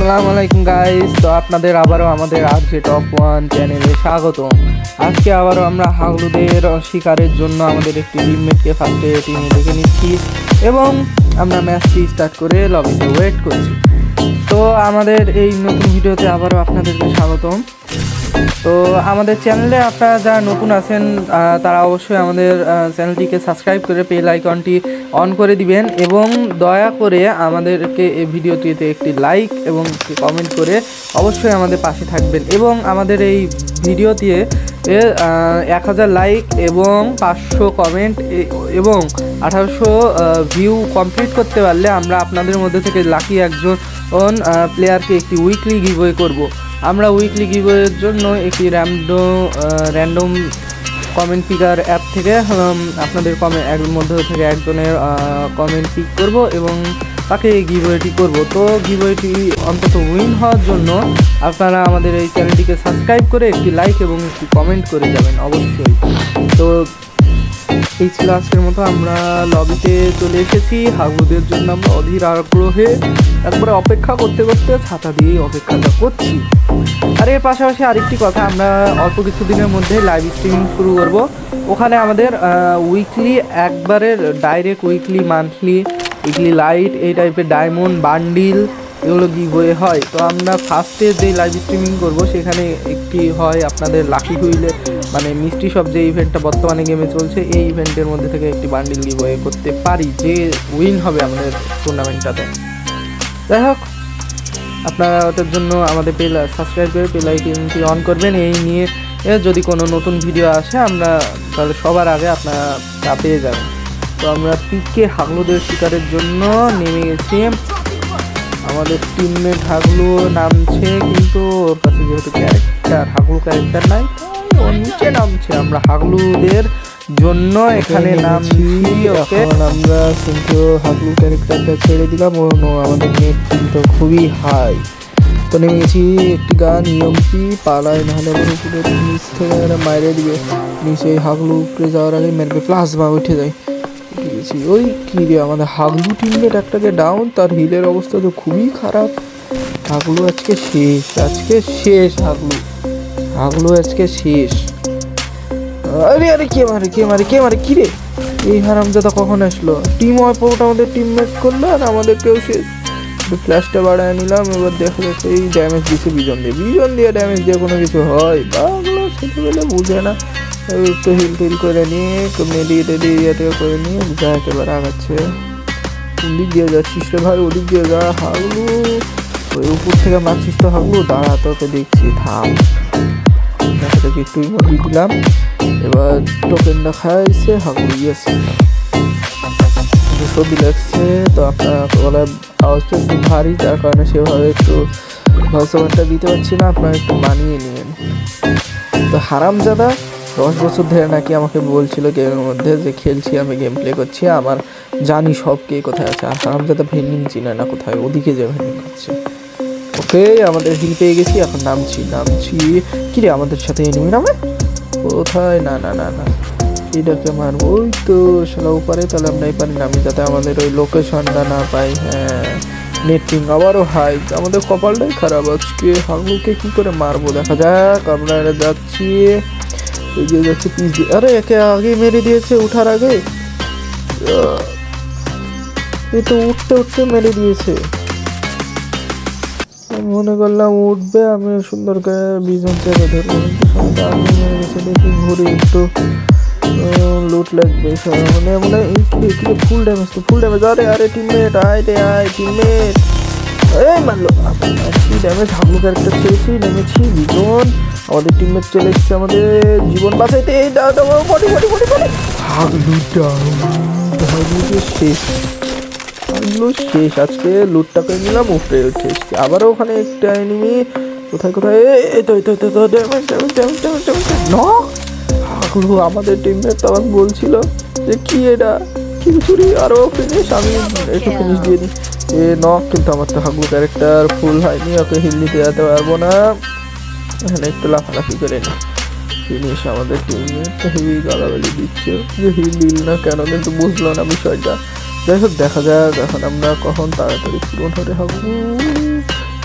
আসসালামু আলাইকুম গাইস। তো আপনাদের আবারও আমাদের আরজে টপ 1 চ্যানেলে স্বাগতম। আজকে আবারও আমরা হাগলুদের শিকারের জন্য আমাদের একটি টিমমেটকে ফার্স্টে টিমে ডেকে নিচ্ছি এবং আমরা ম্যাচটি স্টার্ট করে লবিতে ওয়েট করছি। তো আমাদের এই নতুন ভিডিওতে আবারও আপনাদেরকে স্বাগতম। তো আমাদের চ্যানেলে আপনারা যারা নতুন আছেন তারা অবশ্যই আমাদের চ্যানেলটিকে সাবস্ক্রাইব করে বেল আইকনটি অন করে দিবেন এবং দয়া করে আমাদেরকে এই ভিডিওটিতে একটি লাইক এবং একটি কমেন্ট করে অবশ্যই আমাদের পাশে থাকবেন এবং আমাদের এই ভিডিওতে 1000 লাইক এবং 500 কমেন্ট এবং 1800 ভিউ কমপ্লিট করতে পারলে আমরা আপনাদের মধ্যে থেকে লাকি একজন প্লেয়ারকে একটি উইকলি গিভওয়ে করব। আমরা উইকলি গিভওয়ের জন্য একটি র্যান্ডম কমেন্ট পিকার অ্যাপ থেকে আপনাদের মধ্যে থেকে একজনের কমেন্ট পিক করব এবং তাকে এই গিভওয়েটি করব। তো গিভওয়েটি অন্তত উইন হওয়ার জন্য আপনারা আমাদের এই চ্যানেলটিকে সাবস্ক্রাইব করে একটি লাইক এবং একটি কমেন্ট করে যাবেন অবশ্যই। তো এই ছিল আজকের মতো, আমরা লবিতে চলে এসেছি। হাগলুদের জন্য আমরা অধীর আগ্রহে একবারে অপেক্ষা করতে করতে ছাতা দিয়ে অপেক্ষাটা করছি। আর এর পাশাপাশি আরেকটি কথা, আমরা অল্প কিছু দিনের মধ্যে লাইভ স্ট্রিমিং শুরু করব। ওখানে আমাদের উইকলি একবারের ডাইরেক্ট উইকলি মান্থলি লাইট এই টাইপের ডায়মন্ড বান্ডিল এগুলো গিভওয়ে হয়। তো আমরা ফার্স্টে যে লাইভ স্ট্রিমিং করব সেখানে একটি হয় আপনাদের লাকি হুইলে মানে মিষ্টি সব যে ইভেন্টটা বর্তমানে গেমে চলছে এই ইভেন্টের মধ্যে থেকে একটি বান্ডিল গিভওয়ে করতে পারি যে উইন হবে আমাদের টুর্নামেন্টটাতে। যাই হোক, আপনারা ওটার জন্য আমাদের সাবস্ক্রাইব করে বেল আইকনটি অন করবেন। এই নিয়ে যদি কোনো নতুন ভিডিও আসে আমরা তাহলে সবার আগে আপনারা তা পেয়ে যাবেন। তো আমরা পিকে হাগলুদের শিকারের জন্য নেমে গেছি। আমাদের টিমমেট হাগলু নামছে, কিন্তু ওর কাছে যেহেতু হাগলু ক্যারেক্টার নাই ওর নিচে নামছে। আমরা হাগলুদের জন্য এখানে নামছি। এখন আমরা কিন্তু হাগলু ক্যারেক্টারটা ছেড়ে দিলাম, আমাদের নেট কিন্তু খুবই হাই। তো নেমে গেছি, একটি গান ইএমপি পালায় নাহলে আমার উপরে নিচ থেকে এরা মাইরে দিবে। নিচে হাগলু উপরে যাওয়ার আগে মেরবে প্লাজমা উঠে যায়। উঠে গেছি ওই কী রে, আমাদের হাগলু টিমমেট একটাকে ডাউন, তার হিলের অবস্থা তো খুবই খারাপ। হাগলু আজকে শেষ হাগলু আজকে শেষ। আরে আরে কে মারে কি রে, এই হারামজাদা কখন আসলো? টিম ওয়াইপআউট আমাদের টিমমেট করলো আর আমাদের কেউ শেষ। ফ্ল্যাশটা বাড়ায় নিলাম, এবার দেখা যাচ্ছে এই ড্যামেজ দিচ্ছে বিজন দিয়ে ড্যামেজ দিয়ে কোনো কিছু হয় বাংলা ছেলেবেলে বুঝে না। একটু হিল করে নিয়ে একটু মেডিয়েটে করে নিয়ে যা একেবারে আগাচ্ছে। কোন দিক দিয়ে যাচ্ছিস রে ভাই? ওদিক দিয়ে যা। হাগলু ওই উপর থেকে মারছিস তো হাগলু, দাঁড়া তোকে দেখছি, থাম। দেখে একটু ইমোজি দিলাম, এবার টোকেনটা খাইছে হাগলু। ইয়েস, ছবি লাগছে। তো আপনার গলার আওয়াজটা একটু ভারী, যার কারণে সেভাবে একটু ভয়েস ওভারটা দিতে পারছি না, আপনারা একটু মানিয়ে নিন। তো হারামজাদা 10 বছর ধরে নাকি আমাকে বলছিল গেমের মধ্যে যে খেলছি আমি, গেম প্লে করছি, আমার জানি সব কে কোথায় আছে। আর হারামজাদা ভেন্ডিং চিনে না কোথায়, ওদিকে যে ভেন্ডিং করছে। ওকে, আমাদের হিল পেয়ে গেছি, এখন নামছি। কিরে আমাদের সাথে এনিমি নামে কোথায়? না এটাকে মারবো। ওই তো শালা উপরে, তাহলে আমরা এপারে নামি যাতে আমাদের ওই লোকেশনটা না পাই। হ্যাঁ, নেটিং আবারও হাই, আমাদের কপালটাই খারাপ আজকে। হাগলুকে কি করে মারবো দেখা যাক। আমরা যাচ্ছি, এগিয়ে যাচ্ছে পিস দিয়ে। আরে একে আগে মেরে দিয়েছে উঠার আগে, এ তো উঠতে মেরে দিয়েছে। মনে করলাম উঠবে, আমি সুন্দর করে বিজন চেপে ধরবো, কিন্তু আগে মেরে গেছে। দেখি ঘুরে একটু লুট লাগবে মানে ফুল ড্যামেজ। আরে টিমমেট আয় টিমমেট, এই মারলো কি ড্যামেজ। হাগলু ক্যারেক্টার ছেড়েছি, নেমেছি বিজন। আমাদের টিমমেট চলে এসেছে আমাদের জীবন বাঁচাইতে। হাগলু শেষ আজকে। লুটটা করে নিলাম, উপরে উঠে এসেছি। আবারও ওখানে একটা এনিমি, কোথায় হাগলু আমাদের টিমমেট তো আমাকে বলছিল যে কি এটা খিচুড়ি আরও ফিনিশ, আমি একটু ফিনিশ দিয়ে দিই। কিন্তু আমার তো হাগলু ক্যারেক্টার ফুল হয়নি, ওকে হিল দিতে যেতে পারবো না। এখানে একটু লাফালাফি করে নিই। ফিনিশ আমাদের টিমমেট হেভি গালাগালি দিচ্ছে যে হিল দিল না কেন, কিন্তু বুঝলো না বিষয়টা। যাই হোক দেখা যাক এখন আমরা কখন তাড়াতাড়ি পূরণ হতে হাগলু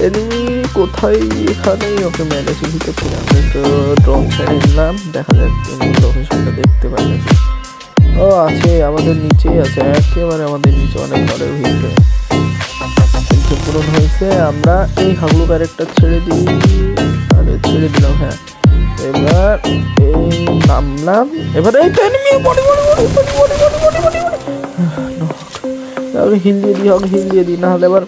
এনিমি কোথায়? এখানেই ওকে মেরেছি ভিতর থেকে। আমি একটু ড্রোন ছেড়ে নিলাম, দেখা যাক এনিমি লোকেশনটা দেখতে পাই নাকি। ও আছে, আমাদের নিচেই আছে, একেবারে আমাদের নিচে, অনেক ঘরের ভিতরে। কিন্তু পূরণ হয়েছে। আমরা এই হাগলু ক্যারেক্টার ছেড়ে দিই, আরে ছেড়ে দিলাম। হ্যাঁ, এবার এই নামলাম। এবার এই enemy body body body body body body body body heal দিয়ে দিই, হবে হিল দিয়ে দিই, না হলে এবার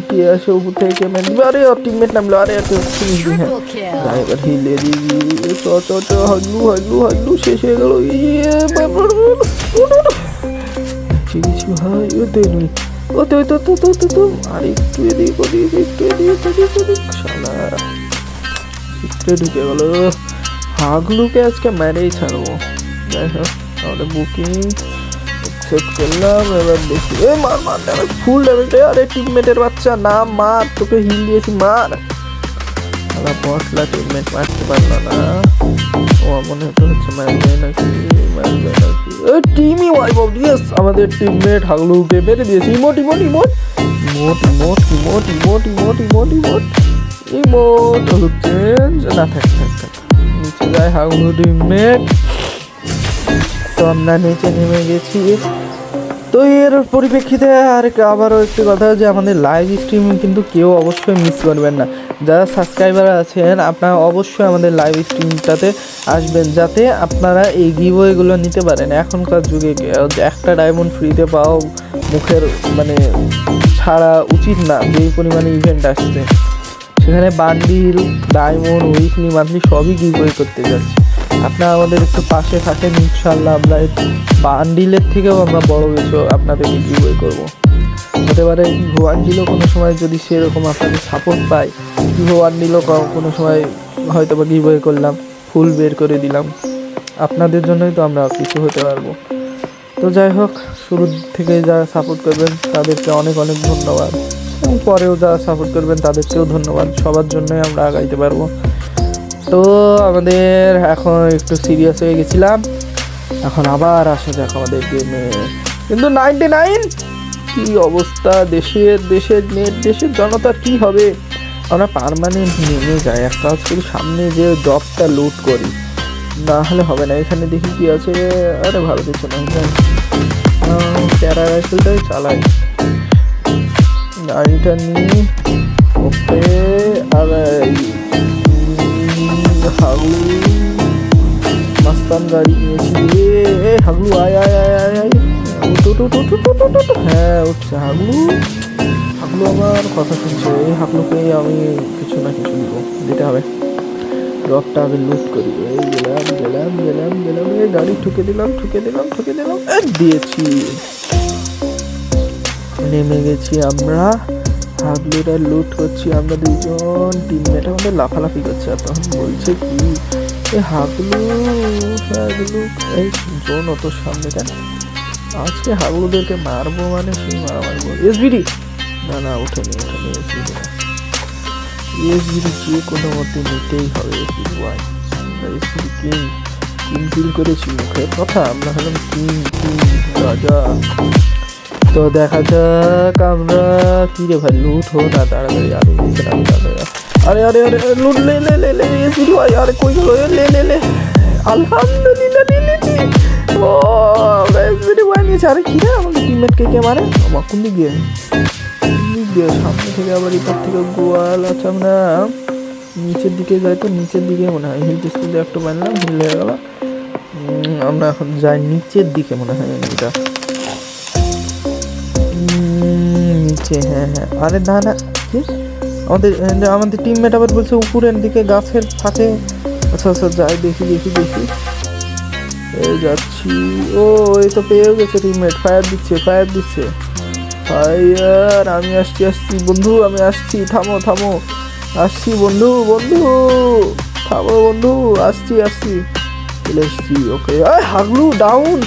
কি আসে উপর থেকে কে মেরে দিবে। আরে ওর টিমমেট নামলো, আরে এত ফিনিশ দিই। হ্যাঁ, এবার হিল দিয়ে দিই। চ চ চ হাগলু হাগলু হাগলু শেষ হয়ে গেল। ঠিক আছে ভাই, ও তো এনিমি, ও তো তো তো তো তো তো আর একটু এদিক ওদিক, একটু এদিক ওদিক ওদিক, শালা ভিতরে ঢুকে গেল। হাগলুকে আজকে মেরেই ছাড়বো। যাই হোক, আমাদের বুকিং অ্যাকসেপ্ট করলাম। এবার দেখি, এ মার মার ড্যামেজ, ফুল ড্যামেজ। আরে টিমমেটের বাচ্চা, না মার, তোকে হিল দিয়েছি, মার। আমরা বটলা টিমমেট মারতে পারলো না। ও মনে হচ্ছে মারবে নাকি, মারবে নাকি। টিমই ওয়াইপ আউট। ইয়েস, আমাদের টিমমেট হাগলুকে মেরে দিয়েছে। Emote emote emote emote emote emote emote emote emote emote emote হলুদ চেঞ্জ। না, থাক থাক থাক, নিচে যায় হাগলু টিমমেট। তো আমরা নিচে নেমে গেছি। তো এর পরিপ্রেক্ষিতে আর আবারও একটি কথা, যে আমাদের লাইভ স্ট্রিমিং কিন্তু কেউ অবশ্যই মিস করবেন না। যারা সাবস্ক্রাইবার আছেন, আপনারা অবশ্যই আমাদের লাইভ স্ট্রিমটাতে আসবেন, যাতে আপনারা এই গিভওয়েগুলো নিতে পারেন। এখনকার যুগে একটা ডায়মন্ড ফ্রিতে পাও মুখের মানে ছাড়া উচিত না, যেই পরিমাণে ইভেন্ট আসছে। সেখানে বান্ডিল, ডায়মন্ড, উইকলি, মান্থলি সবই গিভওয়ে করতে যাচ্ছি। আপনারা আমাদের একটু পাশে থাকেন, ইনশাল্লাহ আমরা বান্ডিলের থেকেও আমরা বড় কিছু আপনাদেরকে গিভওয়ে করবো। হতে পারে ইভো বান্ডিলও কোনো সময় যদি সেরকম আপনাদের সাপোর্ট পায়, ইভো বান্ডিলও কোনো সময় হয়তো বা গিভওয়ে করলাম, ফুল বের করে দিলাম। আপনাদের জন্যই তো আমরা কিছু হতে পারবো। তো যাই হোক, শুরু থেকে যারা সাপোর্ট করবেন তাদেরকে অনেক অনেক ধন্যবাদ, এবং পরেও যারা সাপোর্ট করবেন তাদেরকেও ধন্যবাদ। সবার জন্যই আমরা আগাইতে পারবো। তো আমাদের এখন একটু সিরিয়াস হয়ে গেছিলাম, এখন আবার আসা যাক আমাদের গেমে। কিন্তু 99 কি অবস্থা, দেশের নেট, দেশের জনতার কি হবে। আমরা পার্মানেন্ট নেমে যাই, এক কাজ করি, সামনে যে জবটা লুট করি, না হলে হবে না। এখানে দেখি কি আছে। আরে ভালো কিছু না, প্যারা রাইফেলটাই চালাই, গাড়িটা নিয়ে। ওকে, আর হাগলু মাস্তান গাড়ি নিয়েছি। হাগলু আয় আয় আয় আয় আয়, হ্যাঁ উঠছে হাগলু। হাগলু আমার কথা শুনছে। এই হাগলুকে আমি কিছু না কিছু দিতে হবে। রকটা আগে লুট করি। এই গেলাম গেলাম গেলাম গেলাম, এই গাড়ি ঠুকে দিলাম ঠুকে দিলাম ঠুকে দিলাম, দিয়েছি। নেমে গেছি আমরা, হাগলুরা লুট করছি আমরা দুইজন। টিমমেট আমাদের লাফালাফি করছে, আর তখন বলছে কি, এই হাগলু হাগলু এই জোন অত সামনে দেন, আজকে হাগলুদেরকে মারবো, মানে সেই মারামারি করবো। এসবিডি না না, ওঠেনি ওঠেনি এসবিডি না, এসবিডি যে কোনো মতে নিতেই হবে। এসবিডি ওয়াই, আমরা এসবিডি কিং কিং কিল করেছি, মুখের কথা, আমরা হলাম কিং কিং রাজা। তো দেখা যাক আমরা কি রে ভাই, লুট হো না তাড়াতাড়ি। আরে আরে আরে আরে লুট, লে লে লে লে এসবিডি ভাই, আরে কই গেল, লে লে লে, আলহামদুলিল্লাহ নিয়েছি। ও আমরা এসবিডি ভাই নিয়েছি। আরে কি রে, আমাদের টিমমেটকে কে মারে, আমার কোন দিক দিয়ে, সামনে থেকে আবার এপার থেকে গোয়াল। আচ্ছা, আমরা নিচের দিকে যাই, তো নিচের দিকে মনে হয় হিল ডিসপ্লে একটু বানলাম, হিল হয়ে গেল। আমরা এখন যাই নিচের দিকে, মনে হয় এটা নিচে। হ্যাঁ হ্যাঁ, আরে না না, কি আমাদের টিমমেট আবার বলছে উপরের দিকে গাছের ফাঁকে। আচ্ছা আচ্ছা, যাই দেখি দেখি দেখি, এই যাচ্ছি। ও এই তো পেয়েও গেছে টিমমেট, ফায়ার দিচ্ছে ফায়ার দিচ্ছে ফায়ার। আমি আসছি আসছি বন্ধু, আমি আসছি, থামো থামো, আসছি বন্ধু বন্ধু, থামো বন্ধু, আসছি আসছি, চলে এসছি। ওকে, হাগলু ডাউন,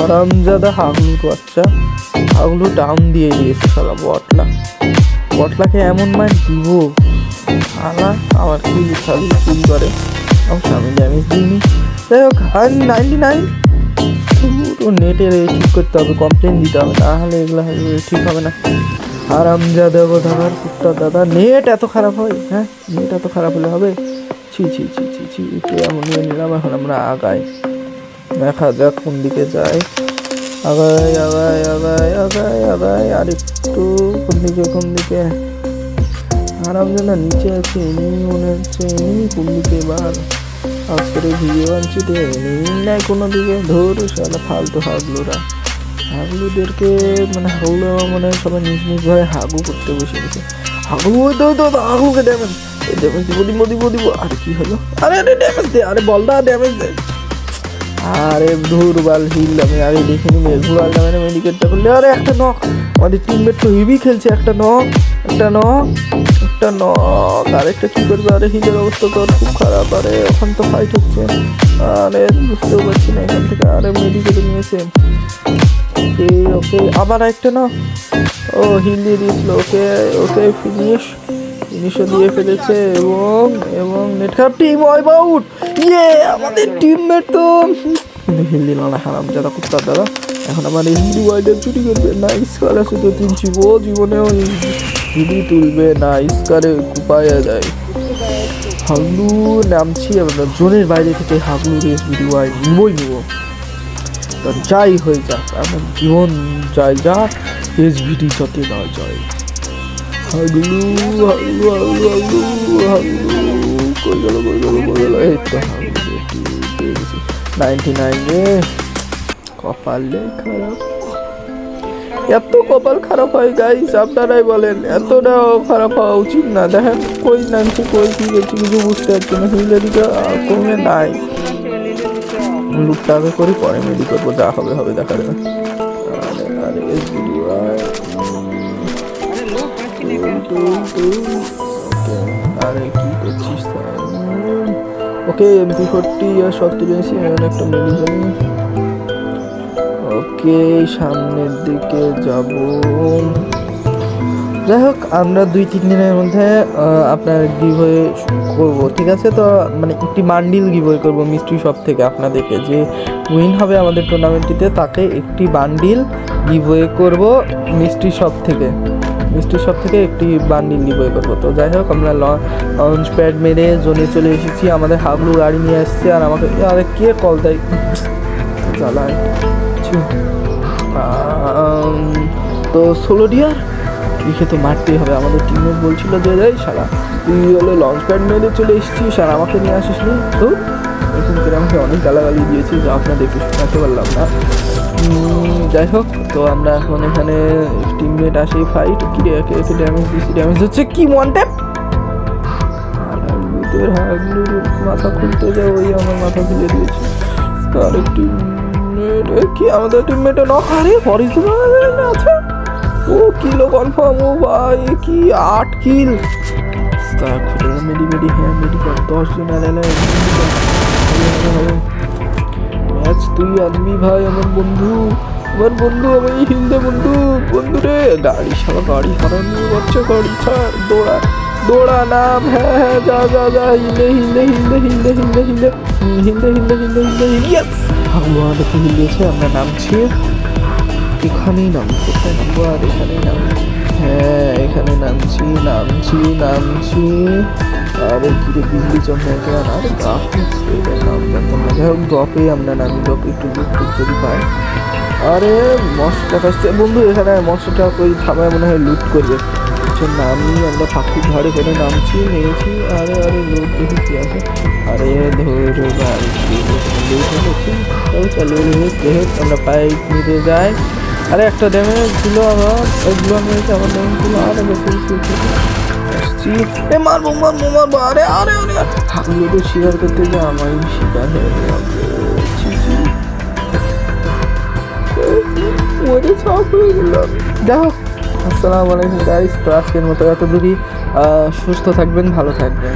আরামজাদা হাগলু তো। আচ্ছা, হাগলু ডাউন দিয়ে দিয়েছে শালা বটলাকে এমন মার দিব শালা, আমার কি খালি চুরি করে। অবশ্য আমি ড্যামেজ দিইনি। যাই হোক, 99 নেটের ঠিক করতে হবে, কমপ্লেন দিতে হবে, তাহলে এগুলো ঠিক হবে না। হারামজাদা কোথাকার কুত্তা দাদা। নেট এত খারাপ হয়? হ্যাঁ, নেট এত খারাপ হলে হবে? ছি ছি ছি ছি ছি, একটু এমন নিয়ে নিলাম। এখন আমরা আগাই, দেখা যাক কোন দিকে যাই। আগাই আগাই আগাই আগাই আগাই, আর একটু কোন দিকে হারামজাদা নিচে আছে। এনিমি মনে হচ্ছে। এনিমি কোন দিকে এবার? আজকের ভিডিও আনছি তো এনিমি নাই কোনো দিকে। ধর শালা ফালতু হাগলুরা, হাগলুদেরকে মানে হাগলু মানে সবাই নিজ নিজ ভাবে হাগু করতে বসে গেছে। হাগলু হাগলুকে ড্যামেজ ড্যামেজ দিব দিব। আরে কি হলো? আরে আরে ড্যামেজ দে, আরে বলদা ড্যামেজ দে। আরে ধুরবাল হিল আমি আগে দেখিনি। মেঘুয়াল নামে মেডিকেটটা করলে। আরে একটা নক, আমাদের টিমমেট তো হেভি খেলছে। একটা নক আরেকটা কি করবে? আরে হিলের অবস্থা তো খুব খারাপ। আরে এখন তো ফাইট হচ্ছে। আরে বুঝতেও পারছি না এখান থেকে। আরে মেডিকেটে নিয়েছে। ওকে ওকে, আবার একটা না। ও হিল দিয়ে দিয়েছিল। ওকে ওকে, ফিনিশও দিয়ে ফেলেছে। এবং নেট খারাপ। Team wipe out. ইয়ে, আমাদের টিমমেট তো হিল দিল না, হারামজাদা কুত্তার দাদা। এখন আমার হিন্দি ওয়াইডার চুরি করবে না। স্কার আছে তো তুলছি, ও জীবনেও হিন্দি তুলবে না। স্কারে কুপায়া যায়। হাগলু নামছি আমরা জোনের বাইরে থেকে। হাগলু রেস ভিডিও নিব। তো যাই হয়ে যাক, আমার জীবন যাই যাক, এস ভিডি যাতে না যায়। হাগলু হাগলু হাগলু হাগলু হাগলু কই গেল। এই তো হাগলু পেয়ে গেছি 99 রে। কপালে খারাপ, এত কপাল খারাপ হয় গাইস, আপনারাই বলেন। এতটাও খারাপ হওয়া উচিত না। দেখেন কই নামছে, কই কি গেছে কিছু বুঝতে পারছি না। হিলেরিটা কমে নাই। লুকটা আগে করি, পরে মেডি করবো। যা হবে হবে, দেখা যাবে। আরে এস ভিডিও আরে কি করছিস? ওকে MP40 আর 70 একটা মেডিকেল। ওকে, সামনের দিকে যাব। যাই হোক, আমরা 2-3 দিনের মধ্যে আপনার গিভওয়ে করবো, ঠিক আছে? তো মানে একটি বান্ডিল গিভওয়ে করবো মিস্ট্রি শপ থেকে। আপনাদেরকে যে উইন হবে আমাদের টুর্নামেন্টটিতে, তাকে একটি বান্ডিল গিভওয়ে করব মিস্ট্রি শপ থেকে। একটি বান্ডিল গিভওয়ে করবো। তো যাই হোক, আমরা লঞ্চ প্যাড মেরে জোনে চলে এসেছি। আমাদের হাবলু গাড়ি নিয়ে আসছে, আর আমাকে আরে কে কল দেয় জ্বালায়। তো সোলো ডিয়ার লিখে তো মারতেই হবে। আমাদের টিমমেট বলছিল যে যাই সারা তুই হলো লঞ্চ প্যাড মেরে চলে এসেছিস আর আমাকে নিয়ে আসিস নি। তো এরকম করে আমাকে অনেক গালাগালি দিয়েছি, যা আপনাদেরকে শোনাতে পারলাম না। যাই হোক, তো আমরা এখন এখানে টিমমেট আসি ফাইট। কি রে, একে ড্যামেজ দিচ্ছি, ড্যামেজ হচ্ছে কি মনট্যাপ। হাগলুর মাথা খুলতে যায়, ওই আমার মাথা খুলে দিয়েছে। আর কি আমাদের টিমমেটে নক। আরে হরিজোনাল আছে। ও কিলো কনফার্ম। ও ভাই কি 8 কিল। মেডি হ্যাঁ মেডি কর। 10 জন ম্যাচ তুই আনবি ভাই। আমার বন্ধু আমি হিন্দে বন্ধু রে। গাড়ি হারানো বাচ্চা, গাড়ি ছাড়, দৌড়া নাম। হ্যাঁ যা হিলে ইয়েস। আমাদের হিল দিয়েছে। আমরা নামছি, এখানেই নামবো। কোথায় নামবো? আর এখানেই নামবো। হ্যাঁ এখানে নামছি। আরে ঘিরে বিজলি চমকে। আরে নাম জানতাম না। যাই হোক, ড্রপে আমরা নামি। ড্রপে একটু লুট যদি পাই। আরে মশটা কাছে বন্ধু, এখানে মশটা কই থামায় মনে হয় লুট করবে। নামি আমরা ফাঁকি ঘরে করে নেমেছি। আরে লোক দেখি কি আছে। আরে ধরো ভাই আমরা পাইপ নিতে যাই। আরে একটা ড্যামেজ ছিল আমার, ওইগুলো মেরেছে আমার ড্যামেজ ছিল। আরে আসছি, মারবো। আরে হাগলুকে শিকার করতে যে আমারই শিকার হয়ে গেলাম। দেখো, আসসালামু আলাইকুম গাইস। তো আজকের মতো এত দূরই। সুস্থ থাকবেন, ভালো থাকবেন।